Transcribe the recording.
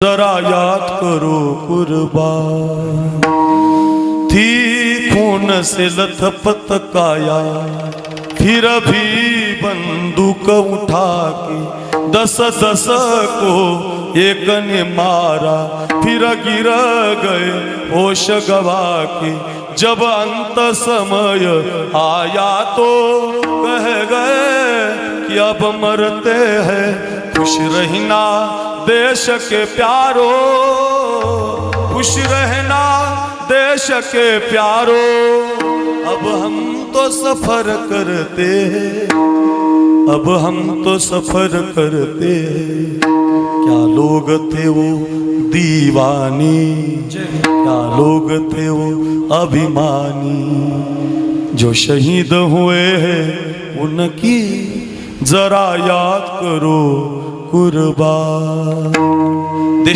जरा याद करो कुर्बान थी खून से लथपथ काया, फिर भी बंदूक उठा के 10-10 को एक ने मारा, फिर गिर गए होश गवा के। जब अंत समय आया तो कह गए कि अब मरते हैं, खुश रहना देश के प्यारो, खुश रहना देश के प्यारो। अब हम तो सफर करते हैं, अब हम तो सफर करते हैं। क्या लोग थे वो दीवानी, क्या लोग थे वो अभिमानी, जो शहीद हुए हैं उनकी जरा याद करो कुर्बान।